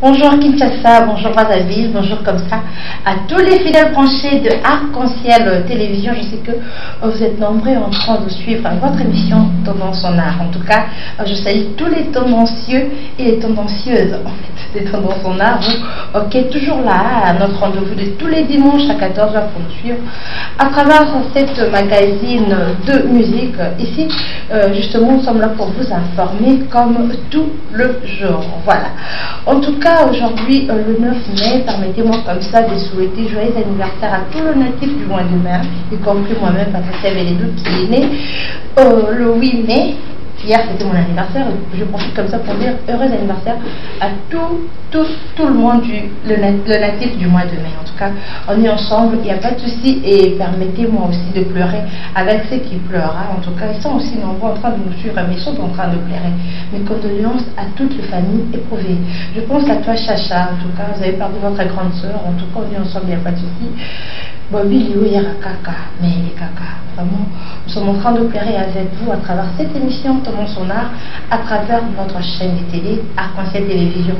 Bonjour Kinshasa, bonjour Brazzaville, bonjour comme ça à tous les fidèles branchés de Arc-en-Ciel Télévision. Je sais que vous êtes nombreux en train de suivre votre émission Tendance en Art. En tout cas, je salue tous les tendancieux et les tendancieuses des Tendances en Art, vous qui êtes toujours là à notre rendez-vous de tous les dimanches à 14h pour nous suivre à travers cette magazine de musique. Ici, justement, nous sommes là pour vous informer comme tout le jour. Voilà. En tout cas, aujourd'hui, le 9 mai, permettez-moi comme ça de souhaiter joyeux anniversaire à tous les natifs du mois de mai, y compris moi-même, Patricia Vélédou, qui est née le 8 mai. Hier, c'était mon anniversaire. Je profite comme ça pour dire heureux anniversaire à tout le monde, le natif du mois de mai. En tout cas, on est ensemble, il n'y a pas de souci. Et permettez-moi aussi de pleurer avec ceux qui pleurent. En tout cas, ils sont aussi nombreux en train de nous suivre, mais ils sont en train de pleurer. Mes condoléances à toutes les familles éprouvées. Je pense à toi, Chacha. En tout cas, vous avez perdu votre grande soeur. En tout cas, on est ensemble, il n'y a pas de souci. Bobby Liu Kaka, mais il est Kaka. Vraiment, nous sommes en train de pleurer avec vous à travers cette émission Tendance en Art, à travers notre chaîne de télé Arc-en-Ciel Télévision.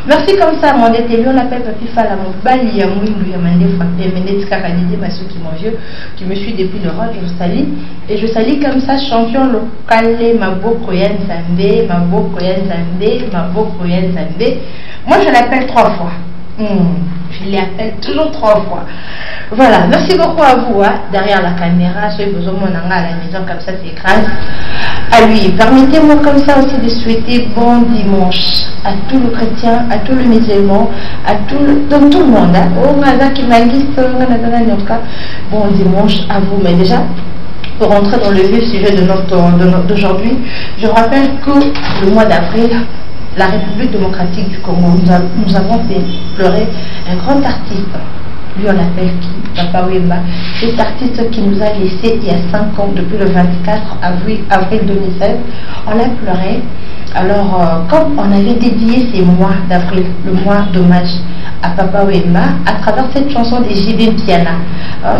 Merci comme ça, mon télé, on l'appelle Papi Fala, mon bali, Yamouindou, Yamande, Frappé, Ménétis, Kakadidi, Massou qui mon vieux, qui me suit depuis le rock, je vous salue. Et je salue comme ça, champion local, Maboko Yen Zambé, Maboko Yen Zambé, Maboko Yen Zambé. Moi, je l'appelle 3 fois. Je l'appelle toujours 3 fois. Voilà, merci beaucoup à vous, derrière la caméra, ceux qui vous ont à la maison comme ça, c'est grâce à lui. Permettez-moi comme ça aussi de souhaiter bon dimanche à tous les chrétiens, à tous les musulmans, à tout le monde. Bon dimanche à vous. Mais déjà, pour rentrer dans le vif sujet d'aujourd'hui, je rappelle que le mois d'avril, la République démocratique du Congo, nous avons fait pleurer un grand artiste. Lui, on l'appelle qui? Papa Wemba. Cet artiste qui nous a laissé il y a 5 ans, depuis le 24 avril 2016. On l'a pleuré. Alors, comme on avait dédié ces mois d'avril, le mois d'hommage à Papa Wemba, à travers cette chanson des JB Piana,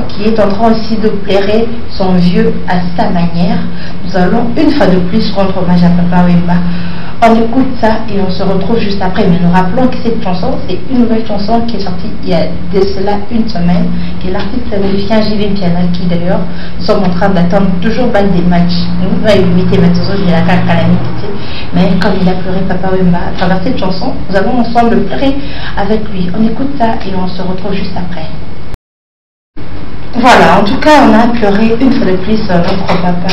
qui est en train aussi de plairer son vieux à sa manière, nous allons une fois de plus rendre hommage à Papa Wemba. On écoute ça et on se retrouve juste après. Mais nous rappelons que cette chanson, c'est une nouvelle chanson qui est sortie il y a de cela une semaine, qui est l'artiste américain JB Piana, qui d'ailleurs, nous sommes en train d'attendre toujours balle des matchs. Nous va imiter maintenant de la calamité. Mais comme il a pleuré Papa Wemba, à travers cette chanson, nous allons ensemble pleurer avec lui. On écoute ça et on se retrouve juste après. Voilà, en tout cas, on a pleuré une fois de plus notre papa.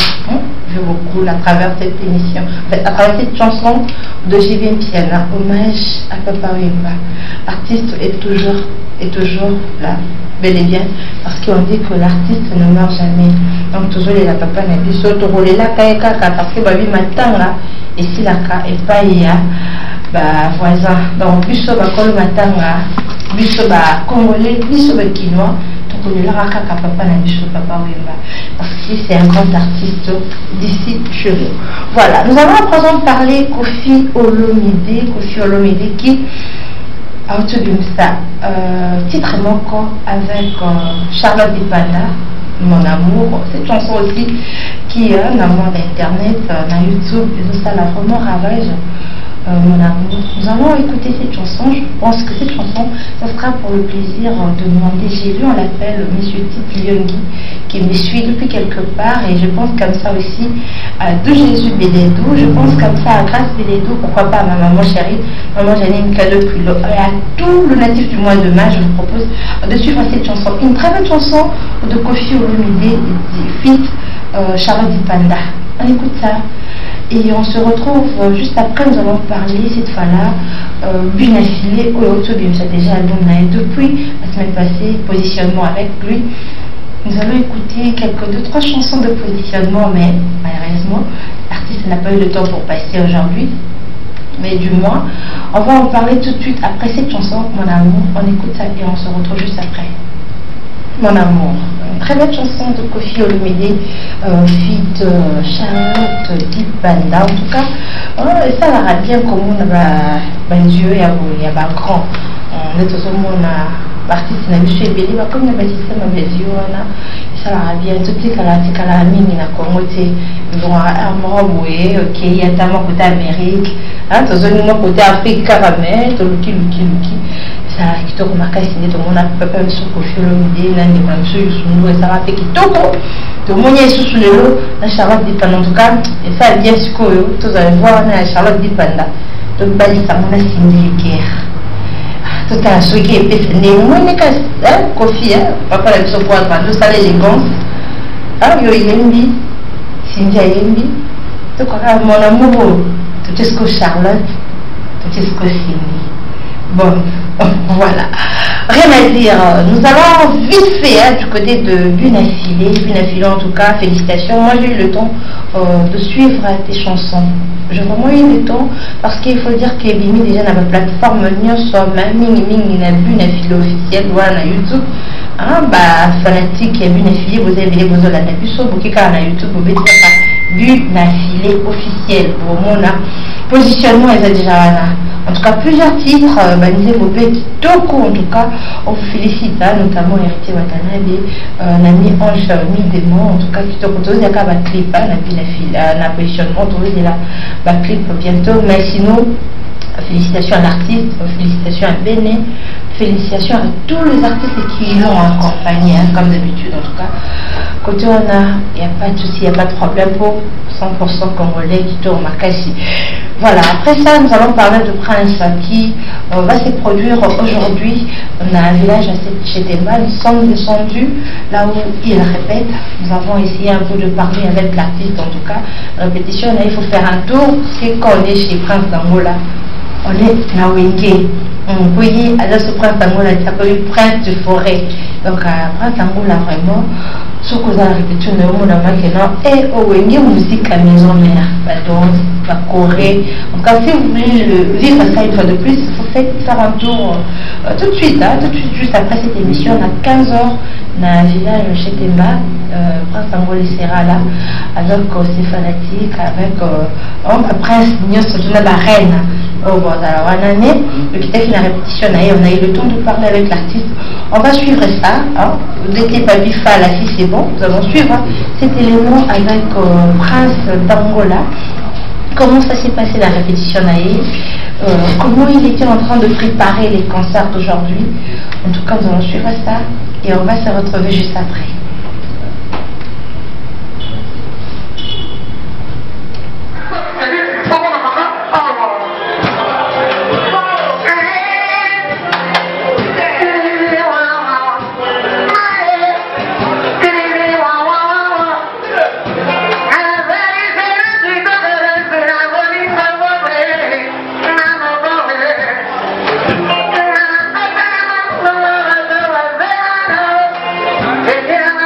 Je vous coule à travers cette émission, à travers cette chanson de JB Piana, hommage à Papa Wemba. L'artiste est toujours là, bel et bien, parce qu'on dit que l'artiste ne meurt jamais. Donc toujours les la papa n'a dit surtout rouler la kaka parce que babi matin là, et si la ka et pas il y a voisin. Donc biso ba kolo matin là, biso ba congolais, biso ba quinois. Papa Wemba, parce que c'est un grand artiste d'ici chez nous. Voilà, nous allons à présent parler Koffi Olomide qui a obtenu ça, titre encore avec Charlotte Dipanda, Mon amour. Cette chanson aussi qui est un amour d'internet, dans YouTube, et ça l'a vraiment ravage. Mon amour. Nous allons écouter cette chanson. Je pense que cette chanson, ça sera pour le plaisir de demander. J'ai lu, on l'appelle Monsieur Tite Lyongi, qui me suit depuis quelque part, et je pense comme ça aussi de Jésus Bélédou. Je pense comme ça à Grâce Bélédou, pourquoi pas à ma maman chérie, maman Janine Cadeau, et à tout le natif du mois de mai. Je vous propose de suivre cette chanson. Une très belle chanson de Koffi Olomide, fit Charlotte Dipanda. On écoute ça. Et on se retrouve juste après. Nous allons parler cette fois-là d'une affilée au Autobim. C'est déjà depuis la semaine passée, positionnement avec lui. Nous allons écouter quelques 2-3 chansons de positionnement, mais malheureusement, l'artiste n'a pas eu le temps pour passer aujourd'hui. Mais du moins, on va en parler tout de suite après cette chanson, Mon amour. On écoute ça et on se retrouve juste après. Mon amour, une très belle chanson de Koffi Olomide, fit Charlotte Dipanda. En tout cas, ça la bien comme on a Dieu et un grand. On est tout le monde artiste na biso ebele bakomi na basystème ya bazio wana esalaka bien totikala mingi na Congo te moko boye okei ata mwa kote Amérique tozoninga kote Afrique kaka me toluki esalaka kitoko makasi nde tomona papa biso Koffi Olomide na ndeko na biso Youssou Ndour esalaka mpe kitoko tomoni esusu lelo na Charlotte Dipanda en tout cas esala bien sikoyo tozala voir wana ya Charlotte Dipanda tobalisango na Cindy Guerre totala soki epesa ndenge moni kasi Koffi papa na biso po atrando osala élégance yo yembi Cindy ayembi tokaka mon amour totesko Charlotte totesko Cindy. Bon, voilà. Rien à dire. Nous allons vite fait du côté de Bunafilé en tout cas, félicitations. Moi j'ai eu le temps de suivre tes chansons. J'ai vraiment eu le temps parce qu'il faut dire que Bimi déjà dans ma plateforme Mingi na Bunafilé officiel na YouTube. Fanatique et Bunafilé, vous avez besoin de la tapuso, vous na YouTube, vous pouvez dire Bunafilé officiel. Pour mon positionnement, ils ont déjà là. En tout cas, plusieurs titres, Kitoko, en tout cas, on vous félicite, notamment Héritier Watanabe, Nami Ange Midemo, en tout cas, Kitoko, il y a un clip, la positionnement, il y a un clip bientôt, mais sinon, félicitations à l'artiste, félicitations à Béné, félicitations à tous les artistes qui l'ont accompagné, comme d'habitude, en tout cas. Côté on a, il n'y a pas de souci, il n'y a pas de problème pour 100% congolais qui tourne Makassi. Voilà, après ça, nous allons parler de Prince qui va se produire aujourd'hui. On a un village à Chetemba. Nous sommes descendus là où il répète. Nous avons essayé un peu de parler avec l'artiste, en tout cas. Répétition, là, il faut faire un tour. C'est quand on est chez Prince d'Angola. On est na Wenge. On peut y aller ce Prince d'Angola, il s'appelle Prince de Forêt. Donc, Prince d'Angola, vraiment, ce que vous avez répété, nous avons et au Wenge, musique à maison mère, la danse, la Corée. En tout cas, si vous voulez le vivre ça une fois de plus, il faut faire un tour tout de suite, juste après cette émission, à 15h, dans le village chez Temba, Prince d'Angola sera là, avec ses fanatiques, avec Prince Nyon, surtout la reine. Oh bon, alors en année, le qui fait la répétition, on a eu le temps de parler avec l'artiste. On va suivre ça. Dès que les papis font là, si c'est bon, nous allons suivre cet élément avec Prince d'Angola. Comment ça s'est passé la répétition comment il était en train de préparer les concerts d'aujourd'hui. En tout cas, nous allons suivre ça et on va se retrouver juste après. Yeah.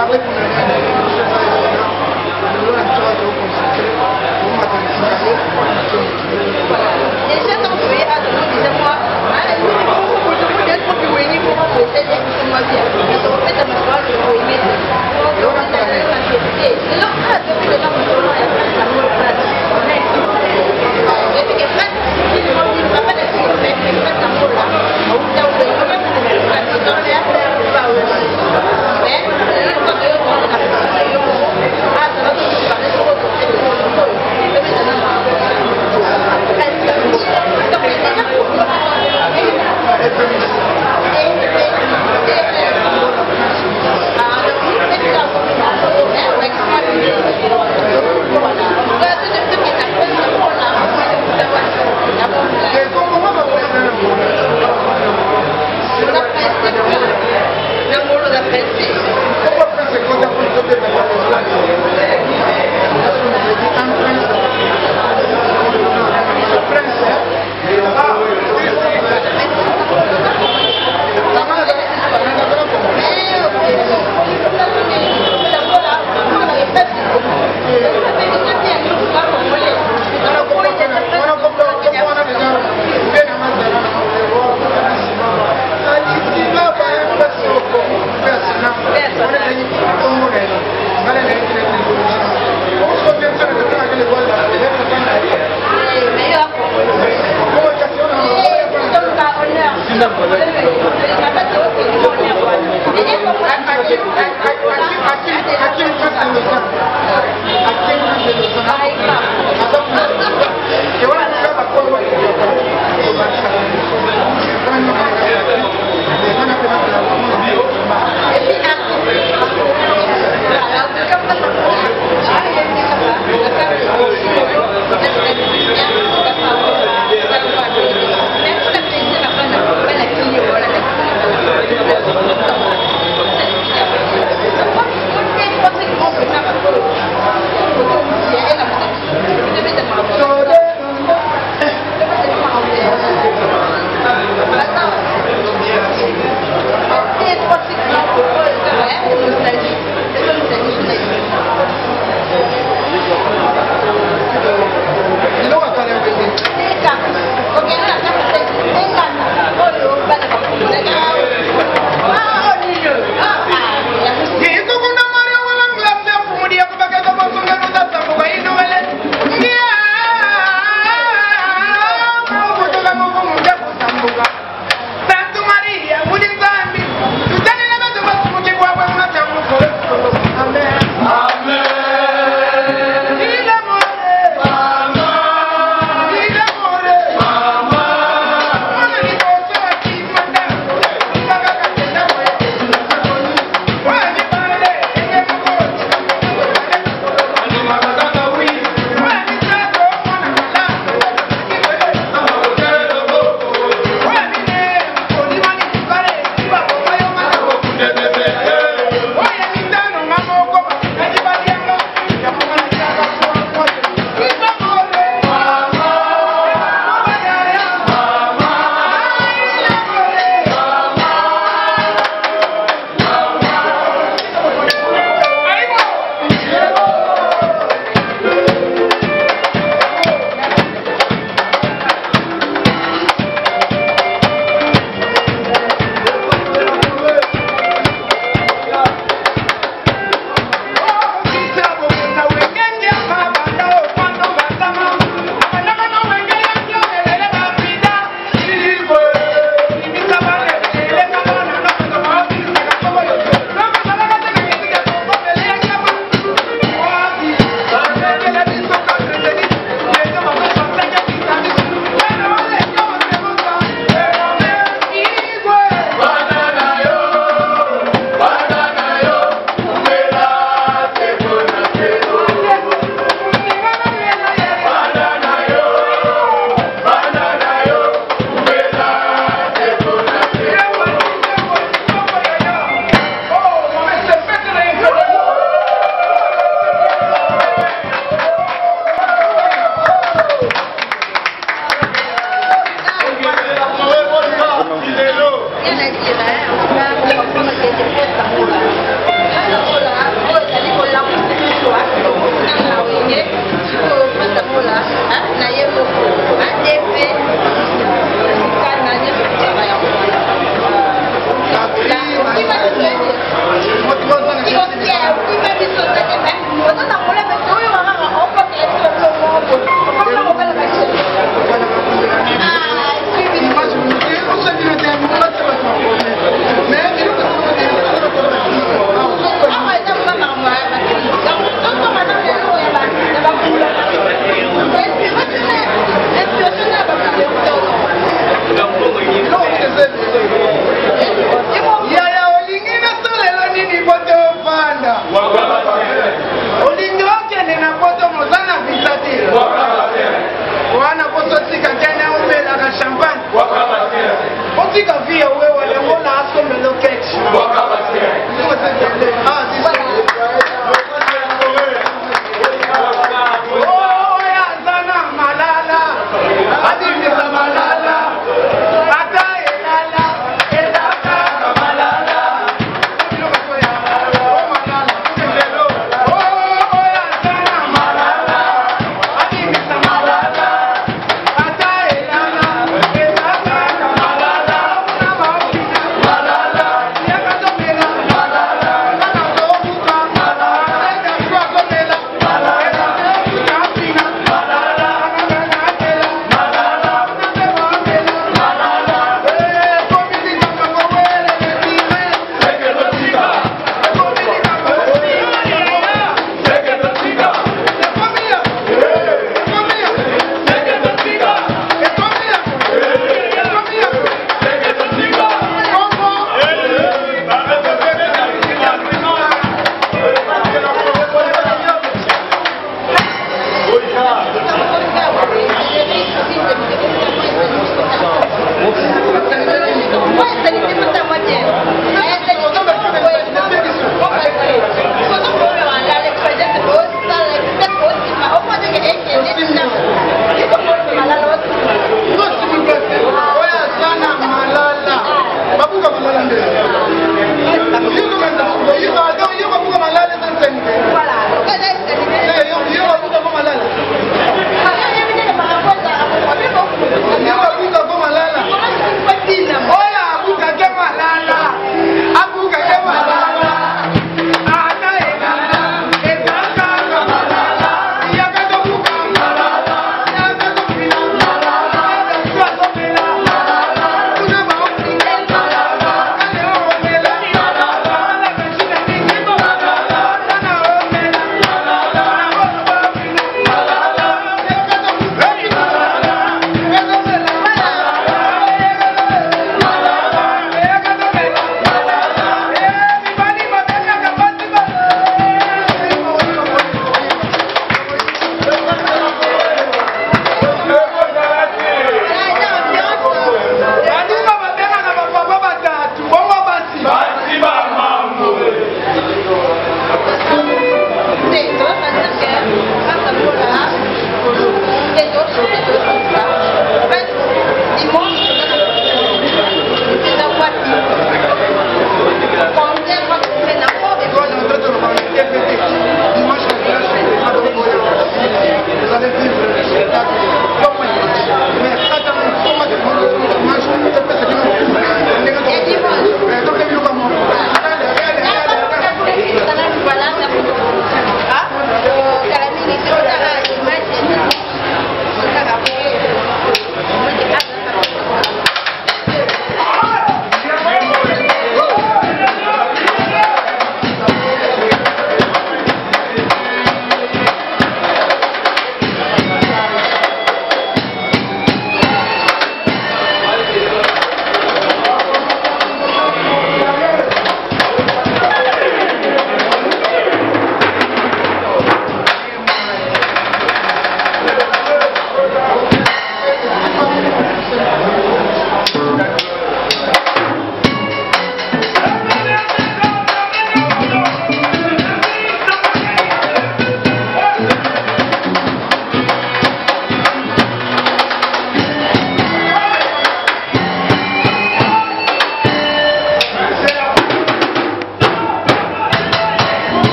Merci.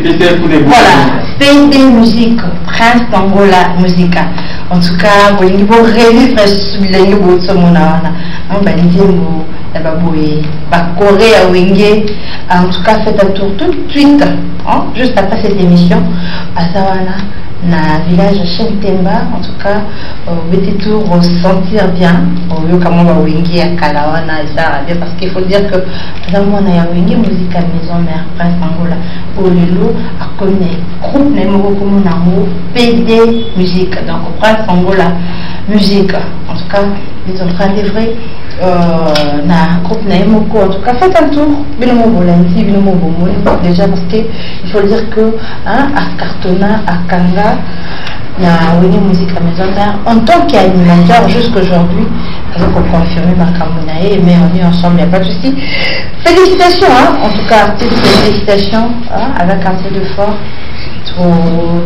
répéter pour les voilà, PD Musique, Prince d'Angola Musica. En tout cas, pour les niveaux revivre les niveaux de ce monde, on va dire, Corée à Wenge. En tout cas, faites un tour tout de suite, hein, juste après cette émission, à Zawana, na village Chentemba. En tout cas, petit tour sentir bien. Comment va Wenge à Kalawana, parce qu'il faut dire que Zawana ya Wenge musique à maison mère Prince Angola. Pour le lot, à connaître groupe numéro comme PD Musique. Donc Prince Angola Musique. En tout cas, ils sont en train d'œuvrer. Na groupe Naimoko, en tout cas faites un tour déjà parce que il faut dire que à Cartona, à Kanga, na Wenge Musique à maison mère en tant qu'animateur jusqu'aujourd'hui, donc on confirme ma Kamunae, mais on est ensemble, il n'y a pas de souci. Félicitations, hein, en tout cas, félicitations, hein, avec un peu de fort. Tu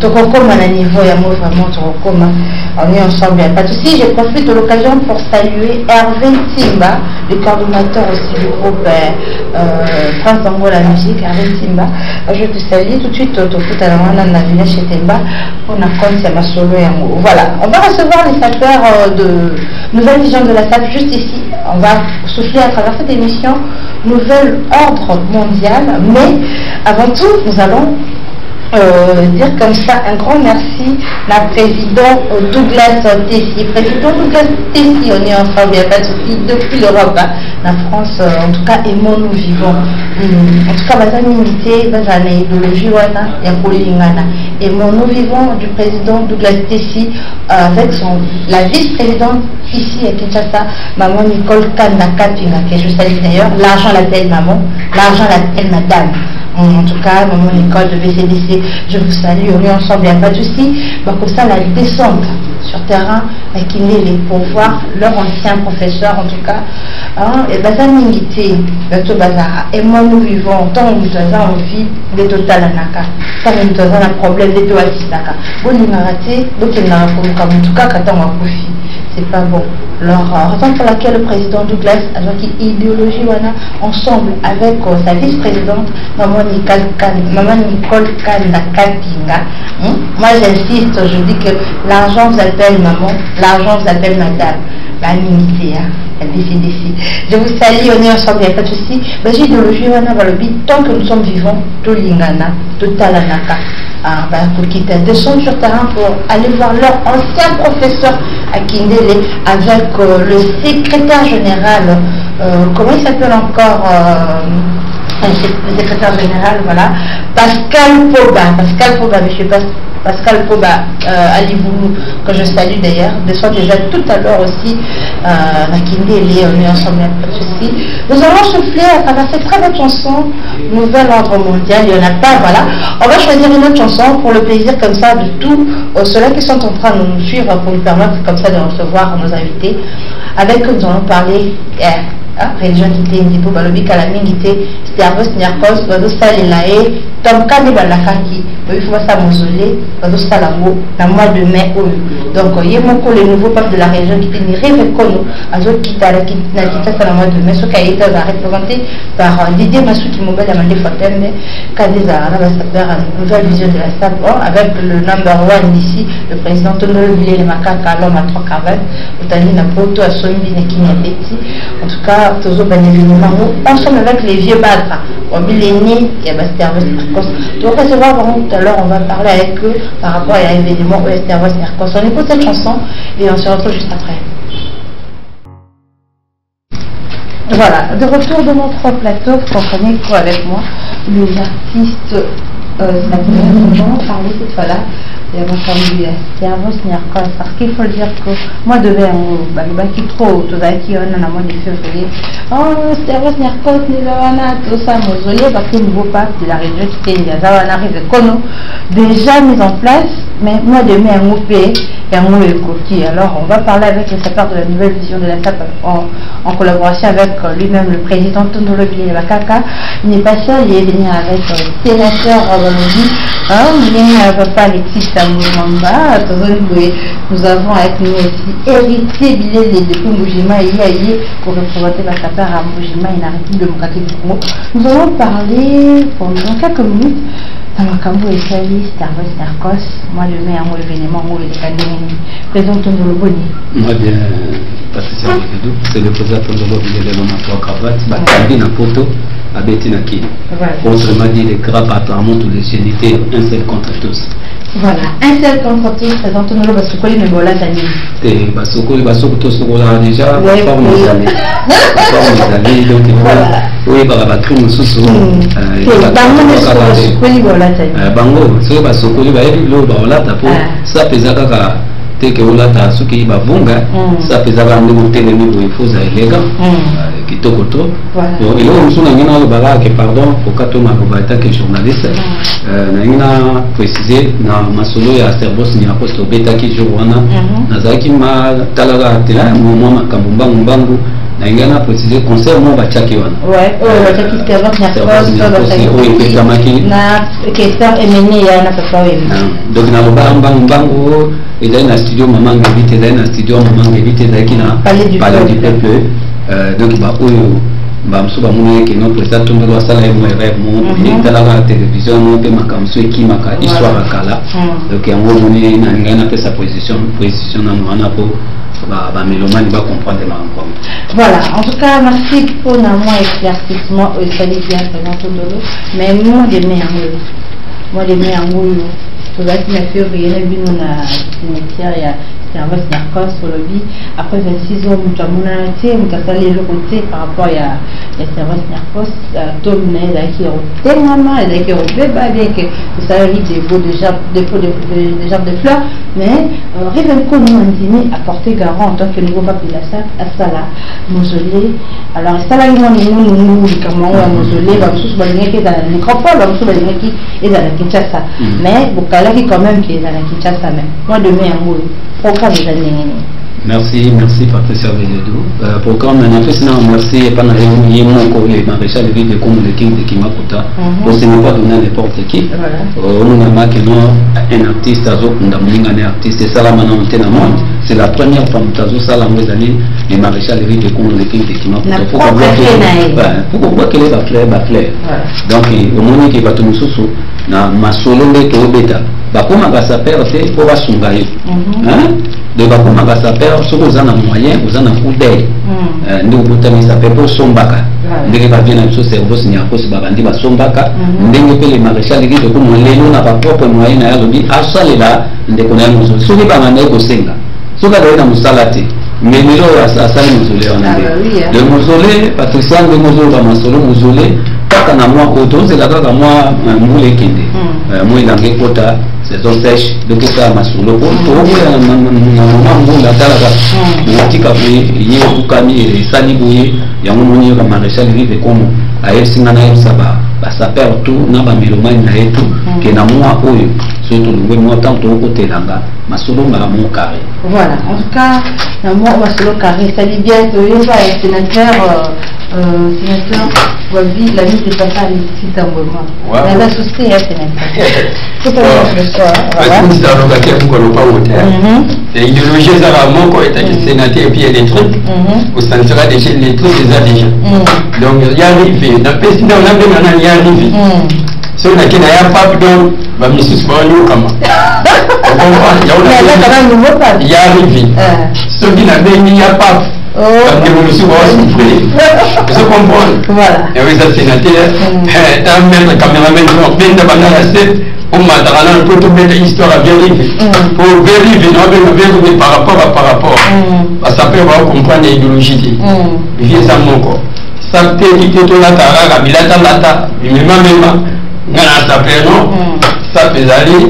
recommes à niveau et à moi vraiment tu recommes. On est ensemble, il n'y a pas de souci. Je profite de l'occasion pour saluer Hervé Timba, le coordonnateur aussi du groupe France Angola Musique. Hervé Timba, je te salue tout de suite. Tu fais à la village chez Timba. On a compte à ma solo et en haut. Voilà, on va recevoir les sapeurs de Nouvelle Vision de la SAP juste ici. On va souffler à travers cette émission Nouvel Ordre Mondial. Mais avant tout, nous allons dire comme ça un grand merci à président Douglas Tessi. Président Douglas Tessi, on est ensemble, il n'y a pas de souci, depuis l'Europe, hein, la France, en tout cas, aimons nous vivons. En tout cas, la milité, la idéologie, aimons nous vivons du président Douglas Tessi avec la vice-présidente ici à Kinshasa, maman Nicole Kandakapinga, que je salue d'ailleurs. L'argent l'appelle maman, l'argent l'appelle madame. En tout cas, maman Nicole de VCDC, je vous salue, on est ensemble, il n'y a pas de souci. Comme ça, la descente sur terrain, qui est les pour voir leur ancien professeur, en tout cas, et ça milité, et moi nous vivons, tant que nous avons envie de total anaka, tant que nous avons un problème de toi assistaka. Bon, nous avons raté, en tout cas, quand on a profité. C'est pas bon. Alors, raison pour laquelle le président Douglas a une idéologie ensemble avec sa vice-présidente, maman Nicole Kandakapinga. Moi j'insiste, je dis que l'argent vous appelle maman, l'argent vous appelle madame. La ministère, la DCDC. Je vous salue, on est ensemble, il n'y a pas de souci. Mais l'idéologie, tant que nous sommes vivants, tout l'ingana, tout talanaka. Pour quitter descendre sur terrain pour aller voir leur ancien professeur à Kindele avec le secrétaire général, comment il s'appelle encore, le secrétaire général, voilà, Pascal Poba, mais je sais pas. Pascal Poba, Ali Boulou, que je salue d'ailleurs, descend déjà tout à l'heure aussi, Nakindele, on est ensemble, pas de souci. Nous allons souffler à travers cette très belle chanson, Nouvel Ordre Mondial, il n'y en a pas, voilà. On va choisir une autre chanson pour le plaisir comme ça de tous ceux-là qui sont en train de nous suivre pour nous permettre comme ça de recevoir nos invités. Avec eux, nous allons parler. Religion qui était indipo balobi kalamingité Stervos Nyarkos bazo salela e tom kane balakaki il faut ça mausolée bazo salango na mois de mai donc yemoko le nouveau pape de la région qui était ni reconnu azo kitala na kitasa na mois de mai ce qui a été représenté par Didier Masuki Mobile Amandé Fontaine Kadeza na la Nouvelle Vision de la SAP avec le number 1 ici le président Tonolo Villet Makaka l'homme à 3 cravates Otani na poto à Sombi Nekini Abeti. En tout cas ensemble avec les vieux badres, on met les nids, il y a Stervos Nyarkos. Donc on va se voir tout à l'heure, on va parler avec eux par rapport à l'événement Stervos Nyarkos. On écoute cette chanson et on se retrouve juste après. Voilà, de retour de notre plateau, vous comprenez quoi avec moi, les artistes on va parler cette fois-là de Stervos Nyarkos, parce qu'il faut dire que moi de qui trop tout ça qui on a mois de février Stervos Nyarkos tout ça mausolée parce que le nouveau pape de la région qui était déjà mis en place, mais moi de mai un OP et un coquille. Alors on va parler avec les sapeurs de la Nouvelle Vision de la SAP en collaboration avec lui-même le président Tondolo Bilé Bakaka. Il n'est pas seul, il est venu avec le sénateur papa Alexis Samoumamba. Nous avons avec nous aussi héritier Bilé de Mboujima et pour représenter la SAP à Mboujima et la République démocratique du Congo. Nous allons parler pendant quelques minutes Namakambo et Sali, Starbucks, Narcos, moi de mai, un événement où il est cadeau. Présente-nous le bonnet. Moi bien, Patricia Rivedou, c'est le président de l'homme à trois cravates, Bakambi na poto, Abeti na ki. Autrement dit, les grappes apparemment tous les géniteurs, un seul contre tous. Voilà, un seul contre tous, présente-nous le Basokoli, mais voilà, Tani. Et Basokoli, Basokoli, déjà, forme des années. Forme des années, donc voilà. Oui, bah, crime sous bango so basokoli bayebi lo baolata po sa pezaka ka teke olata soki bavunga sa pezaka nde motelemi boye foza elega kitoko to eloko mosusu nangi na olobaka ke pardon pokato makoba etake journaliste nangi na précise na masolo ya Starbucks Narcos tobetaki jour wana nazalaki matalaka tela mwa makambo mbangu na préciser concert mon bachaki wana ouais bachaki Starbucks Narcos na question emeni ya na papa wewe donc na mbangu et na studio maman ngabite na studio maman ngabite zaki na palais du peuple donc ba oyo ba msuba mune ke no président tombe lo sala mo rêve mo ni tala la télévision mo pe makamso ekimaka histoire akala donc yango mune na ngana pe sa position na mwana po ba mélomane va comprendre ma rencontre. Voilà, en tout cas merci pour moi éclaircissement au salut bien présent tout le mais moi de mai en moule tout va qui m'a fait rien vu mon cimetière il y a Starbucks Narcos pour le vie après 26 ans nous avons allé le côté par rapport à Starbucks Narcos tout le monde qui est maman et qui est bien que ça arrive des beaux des gens de fleurs mais Révenco nous a apporté garant en tant que nouveau pape de la salle à Sala mausolée alors Sala nous comment on mausolée va sous baligner qui est dans la nécropole va sous baligner qui est dans la Kinshasa mais Bukala qui quand même qui est dans la Kinshasa même moi de mai en moule programme des années. Merci Patricia Rivedou. Programme en fait sinon merci pas na mon les maréchal de comme le king de Kimakuta. On ne pas donner n'importe qui. On a marqué un artiste azo ndamlinga un artiste salama na antenne monde. C'est la première fois que nous salama les maréchal de comme le king de Kimakuta. Pourquoi voir que les bafler. Donc au moment qui va tout sous na masolo de beta. Ba koma ba saper c'est pour basunga yo. Hein? De ba koma ba saper so ko zana moyen, ko zana coup d'œil. Ndi ubutami saper pour sombaka. Ndenge ba bien na so Starbucks Narcos ba bandi ba sombaka, ndenge pe les maréchal de ko mo lelo na ba propre moyen na yalobi asalela ndeko na muzo. So ba ngane ko senga. So ka na musalate. Mais nous asali mausolée on a le mausolée Patricia de mausolée kaka na moi auto c'est là kaka moi moule kende moi il a kota saison sèche donc ça masolo pour na mama la talaka tika ye ukami sali boye ya moni ka maréchal rive comme a singa na saba ba saper tout na ba mélomane na etu ke na moi oyo surtout le moi tant au côté langa masolo ngala mon carré voilà en tout cas na moi masolo carré ça dit bien que il va être sénateur voici la vie c'est pas ça les sites en moment mais la société est sénateur c'est pas le choix voilà c'est ça le gars qui ne pas voter c'est idéologie ça va mon quoi est sénateur et puis il y a des trucs au centre des les trucs déjà donc il y a arrivé dans le président on a bien il y a arrivé so na kina ya pape donc ba misus ba yo kama ya arrivé so kina bengi ya pape parce que vous souvent souffrez je comprends voilà et oui ça sénateur un maître caméraman donc bien de banana c'est on m'a dans le photo mettre histoire à vérifier pour vérifier non par rapport ça peut voir comprendre l'idéologie vieux ça mon corps ça peut quitter tout la tara bilata lata même ngana s'appelle non ça peut aller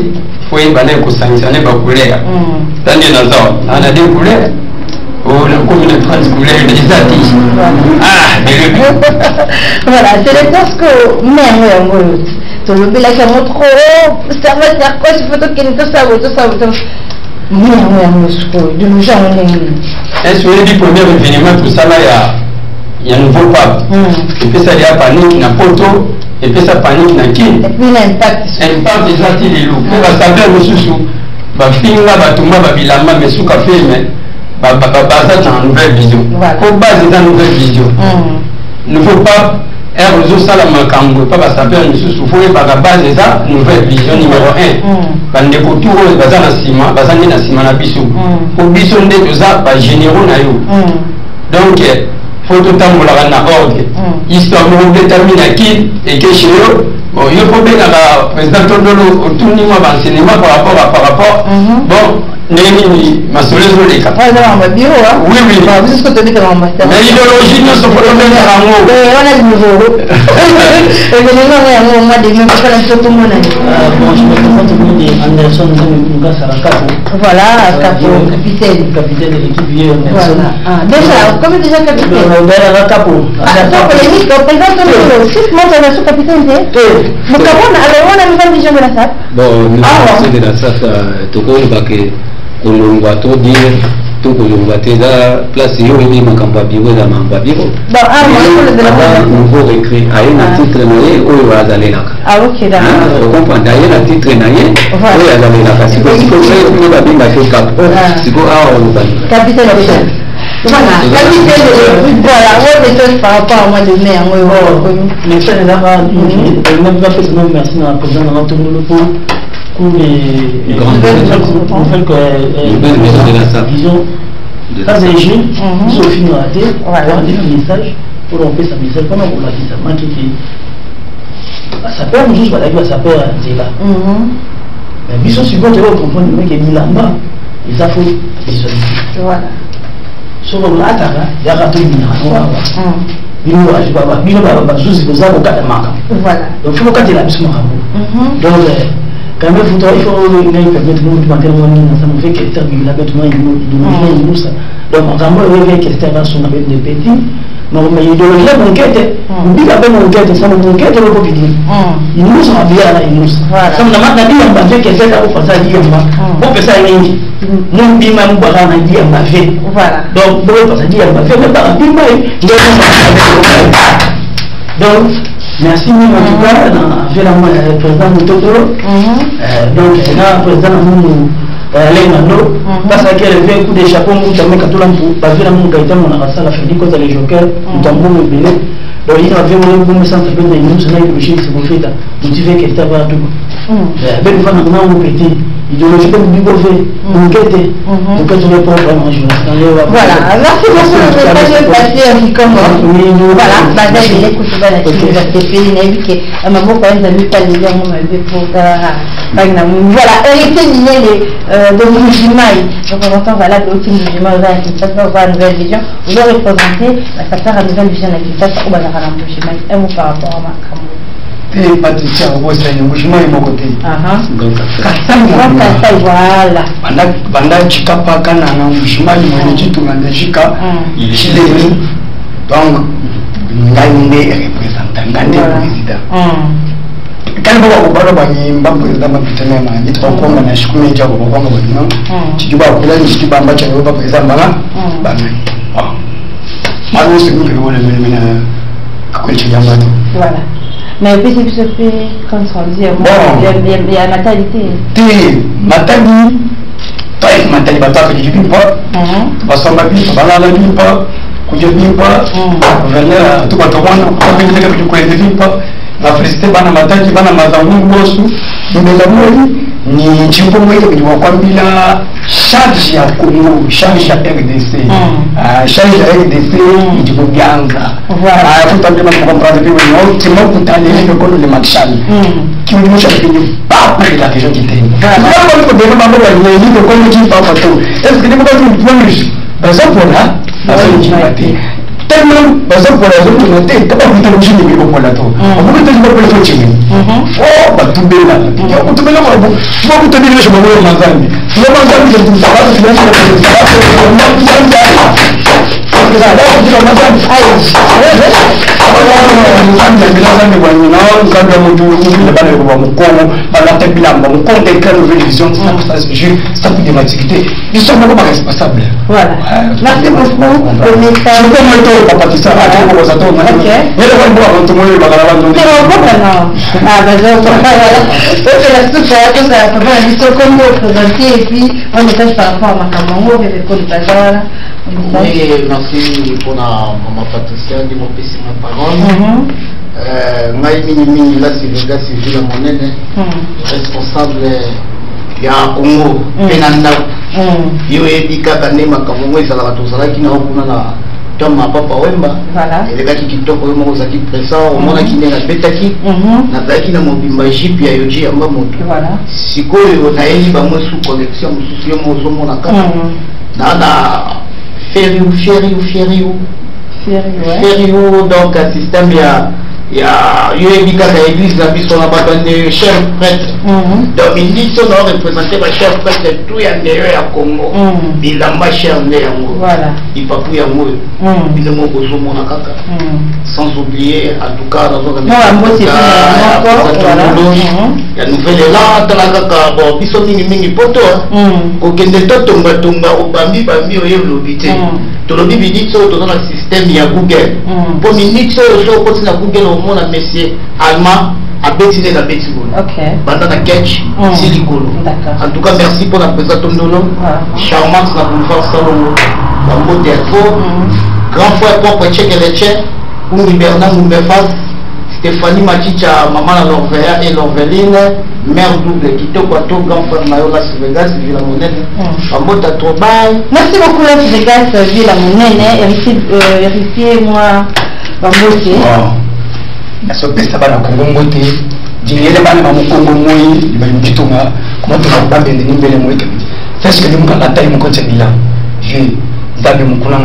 faut y aller pour sanctionner ba couleur tandis dans ça on a des couleurs oh la commune transcouleur des artistes voilà c'est le temps que même to le bela ka motro Starbucks Narcos photo qui ne ça de nous gens est-ce que le premier événement tout ça là il y a un nouveau pape et puis ça il y a panique na poto et puis ça panique na qui et puis l'impact des artistes les loups va savoir le sous va finga va tomber va bilama mais sous café mais va dans une nouvelle vision pour base dans une nouvelle vision nouveau pape réseau Salama Kambo, pas saper nous souffrir par la base de ça, nouvelle vision numéro 1. Quand des coups bazar na ciment, bazar na ciment na biso. Pour biso ndé tout ça, ba généraux na yo. Donc faut tout temps vouloir na ordre. Histoire de déterminer qui et que chez eux, bon, il faut bien la président Tondolo tout niveau d'enseignement par rapport. Bon, Némi, ma solution les cas. Oui, oui. C'est ce que tu dis dans mon master. Mais l'idéologie ne se peut pas faire en haut. On a du nouveau. Et le niveau est en haut, moi, des mêmes pas dans tout le monde. Bon, je me comprends Anderson Nunga Sarakapo. Voilà, capitaine. Capitaine de l'équipe hier. Voilà. Déjà, comme déjà capitaine. Capo. Attends, polémique, président Tondolo, 6 mois de la sous-capitaine. Nous avons alors on a une nouvelle vision de la SAP. Bon, nous avons de la SAP, Togo, Kolongwa to dire to kolongwa te da place yo ni makamba biwo da mamba biwo bon nouveau recrue a un titre naye oyo azalelaka ok d'accord on comprend d'ailleurs le titre naye oyo azalelaka siko ko ba binga to cap siko awa on ba capitaine voilà capitaine voilà on des choses par rapport à moi de mai mais ça n'est pas même pas fait merci à la présidente de Tondolo pour les disons ça c'est jeunes ils ont fini à dire on a dit un message pour romper sa message pendant qu'on l'a dit ça manque qui ça peut nous juste voilà ça peut dire là mais ils sont suivants de l'autre comprendre le mec est mis là-bas ils a faut visualiser voilà sauf que là il y a raté une voilà donc il faut que tu la puisses donc quand même il faut permettre de manquer ça nous fait que termine la bête moi il nous ça donc quand moi il que c'était dans son avec des petits mais idéologie mon quête dit la bonne quête ça mon quête le copie il nous sont bien là il nous ça me demande d'aller en bas que c'est là pour ça dire bon que ça est non bima mbara na dire ma fait voilà donc bon parce que dire ma fait mais pas bima donc merci en tout cas dans président Mutotoro donc là président nous Lenando parce qu'elle fait un coup de chapeau nous tamé katula pour pas faire mon gaita mon arasa la fin côté les jokers nous tambo me belé donc il avait un bon centre de nous c'est là que je c'est bon fait motivé que ça va tout ben va maintenant au petit idéologie comme du fait mon quête donc tu ne pas vraiment voilà merci beaucoup de passer comme voilà bah il écoute la pays n'évite que ma beaucoup quand même pas les gens pour voilà hérité de musulmans donc on entend voilà que l'autre musulman va à ça va une nouvelle vision vous le représenter ça faire une nouvelle vision de ça ou bah la musulman un mot par rapport à ma et Patricia au boss ni musulman est mon côté voilà banda chikapa kana na musulman mwenye jitu ngandashika shile donc ngande representant ngande président quand on va parler de président mapitana ma ni twakonga na shikume jago bakonga bino chikiba kula ni chikiba ambacho ni président bana alors c'est nous qui voulons mener voilà mais puis c'est ce fait quand on dit il y a natalité matali toi matali bata que je ne pas parce que ma vie ça va la vie pas que je ne pas venir tout pas toi on vient que je connais vie pas la félicité bana matali bana mazangu bosu mbele ni chimbo mwele kwa kwambila charge ya Congo charge ya RDC charge ya RDC ndiyo bianga futambe ma comprendre que non c'est moi kutale le kono le makshali qui me dit que pas de la région qui était voilà comme de mambo wa ni ko kono qui pas tout est-ce que ni ko tu point ça pour là ça c'est une tellement parce que pour les autres on était pas vous te dire que pour la tout on peut te dire pour les autres oh bah tout bien là on te met là vous te dire je me vois mazambi le mazambi c'est tout ça c'est bien voilà merci beaucoup merci pour ma Patricia de mon PC ma parole. Mini là c'est le gars civil à Monene, responsable ya Congo, Penanda. Yo ebika kanema kamongo ezala batozala ki na kuna na Toma papa wemba. Voilà. Et les gars qui kitoko mo zaki présent au mona ki na betaki na zaki na mobimba jipi ya yoji amba moto. Voilà. Sikoyo na eli ba mo sous connexion mususu yo mo zo mona ka. Na Fériou, donc un système il y a eu l'église la mission là-bas de chef prêtre. Donc il dit que nous représenter le chef prêtre tout y a derrière à Congo. Il a ma chère voilà. Il va plus y avoir. Il ne m'a pas mon akaka. Sans oublier en tout cas dans la nouvelle là dans la kaka bon biso mingi poto. Kokende to tomba obambi bambi oyo lobité. To lobi bidi so to dans le système ya Google. Pour minute so continue à Google au monde monsieur allemand à bétiner la bétine. OK. Pendant la catch silicolo. En tout cas merci pour la présence Tondolo. Charmante la conférence salon. Bambo théâtre. Grand frère propre tchèque et les tchèques. Oumi Bernard Moubefas. Stéphanie Maticha, maman la Lorvéa et Lorveline, mère double, qui te quato, grand frère Mayola Vegas, Villa Monene. Merci beaucoup, la Vegas, Villa Monene, héritier, moi, Bamboté. Merci beaucoup, ça va la Congo, Dîner les balles, mon Congo, moi, il va me dire, comment tu vas pas bien de moi. Fais-ce que nous, la taille, mon côté, là. J'ai Zabi Moukouna,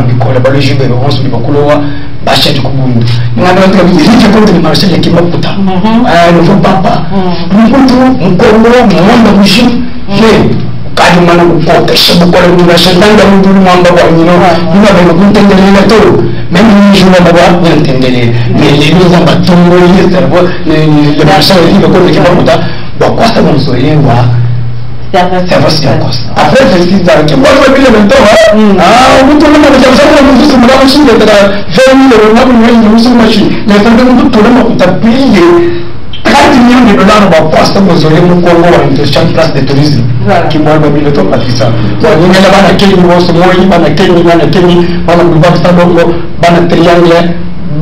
le juge de Rose, le Bakouloa. Bachet du Koubou. Nous avons dit que marché qui m'a coûté. Ne faut pas. Mon Congo, mon bougie, j'ai carrément un peu de cheveux pour la chaîne d'un monde nous avons entendu les taux. Même les jours là-bas, nous entendons mais les deux ont battu le cerveau, les marchés, les Congo qui m'a coûté. Donc, quoi ça, mon soleil, c'est aussi un coste. Après, c'est ce qui est moi, je vais le temps. Ah, vous tournez dans le salon, vous êtes dans la machine, vous êtes dans la machine. Les femmes de tout le monde ont payé 30 millions de dollars pour poste au mausolée au Congo avec une chaque place de tourisme. Qui m'a donné le temps de faire ça. Bon, il y a là-bas, il y a Kenya, il y a Kenya, il y a Kenya, il y a triangle.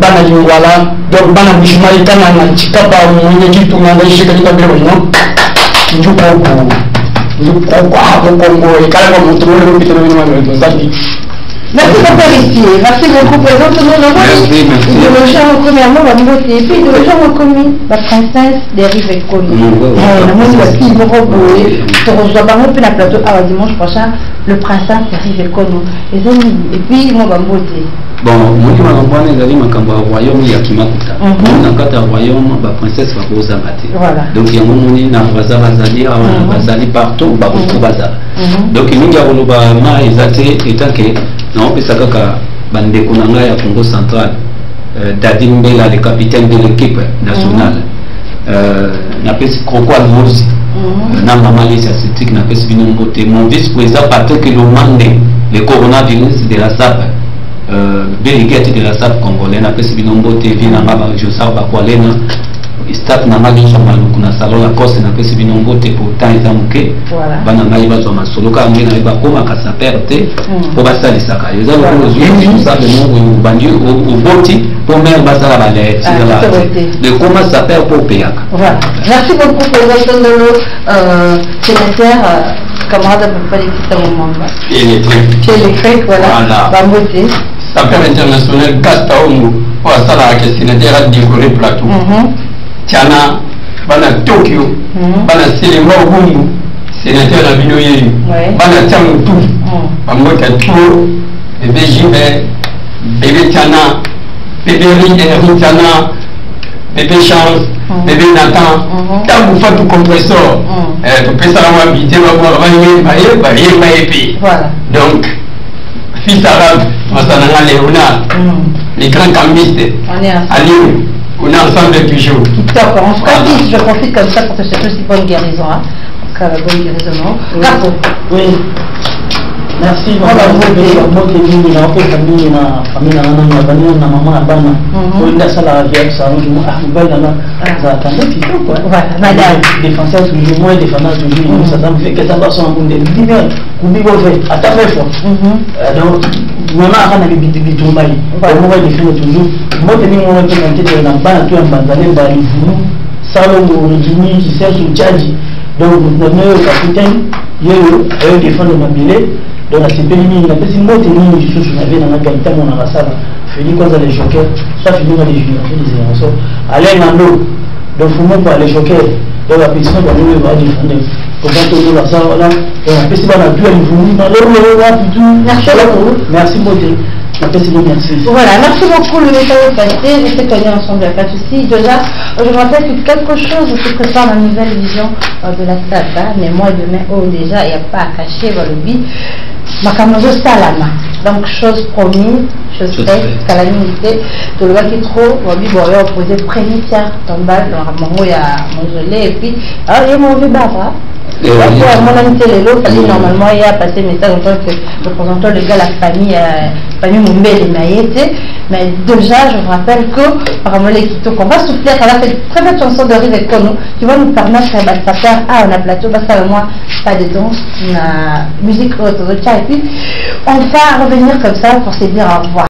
Bana Lingwala, donc Bana Bishmaï, Kana, Chikapa, Mounéki, Toumana, Chikapa, Béron, Njuko. Merci beaucoup, Ricky. Merci beaucoup. Merci. Le chant premièrement, la beauté. Et puis, le chant commis, la princesse des rives connues. Tu reçois pas mon la plateau à dimanche prochain, le princesse des rives connues. Les amis, et puis, moi, la beauté. Bon, moi qui m'accompagne, les amis, ma royaume, il y a qui m'écoute. Dans le royaume, la princesse va vous abattre. Donc, il y a un moment où il y a un bazali partout, il y a un bazar. Donc, il y a un bazar, étant que non, parce que Bandeko Nanga Congo central, Dadim Mbela, le capitaine de l'équipe nationale, n'a pas si Kroko Almozi, n'a pas mal statistique, n'a pas si mon vice-président Patrick Lomande, le coronavirus de la SAP, délégué de la SAP congolais, n'a pas si Binombote, Vinamba, Josar Bakwalena, staff n'a pas dit que na salon la cause n'a pas si Binombote pour tant et tant que, Bananga il va sur ma solo, car il n'a pas comment ça perte, pour basta les sacs. Ils ont besoin ça de nous au bandu au boti pour même basta la balai. Le comment ça perd pour Péac. Voilà. Merci beaucoup pour votre sénateur, camarade à peu près l'équipe à moment. Pied électrique, voilà. Bamboté. Sapeur international Gastaomu, pour ça la sénateur a décoré plateau. Tiana, Bana Tokyo, Bana Selema Ogungu, sénateur à Binoye, Bana Tiamutu, Bamboka Tour, bébé Jibé, bébé Tiana, bébé Henri Tiana, bébé Charles, bébé Nathan, quand vous faites tout compresseur, tu peux savoir habiter, donc, fils arabe, Massananga Léonard, les grands cambistes, Aliou. On est ensemble toujours. D'accord, en tout cas, je profite comme ça pour te souhaiter aussi bonne guérison. En tout cas, la bonne guérison. Capo. Oui. Merci. Moi, qui famille, maman, bana. On a ça la vie, ça nous a attendu qu'il faut quoi. Voilà, madame. Défenseur toujours, moi, défendant toujours. Ça me fait que ça va sur un monde de divers. Ou bien, à ta fois. Donc, maman a un habit de Dubaï. Moi, je défends toujours. Moi, je tenais mon représenté dans la banque, tout un bandalé, dans les fous, salon, Régini, qui sert sur Tchadji. Donc, le capitaine, je défends ma billet. Donc, la CPI, il a fait une mot, je suis sur la vie dans la qualité, mon arassade. Fini quoi, les jokers, ça finit dans les juniors, les émotions. Allez, Nando, donc, il faut pas les jokers. Donc, la pétition va nous défendre. Merci beaucoup. Merci. Voilà, merci beaucoup. Le message est passé. Je sais qu'on est ensemble, il n'y a pas de souci. Déjà, je rappelle que quelque chose se prépare la nouvelle vision de la SATA. Mais moi, demain, déjà, il n'y a pas à cacher le but. Makamozo Salama. Donc, chose promise, chose faite, calamité. Tout le monde qui est trop, on va poser premier tiers, tombal, il y a mangé, et puis, il y a mon vieux baba. Mon ami Télélo, normalement, il a passé message en tant que représentant légal de la famille Moumbé et Maïté. Mais déjà, je vous rappelle que, par exemple, l'équito qu'on va souffler, elle a fait une très belle chanson de Rive Kono qui va nous permettre de faire on a plateau, parce que moi, pas de danse, on a musique autour de ça. Et puis, on va revenir comme ça pour se dire au revoir.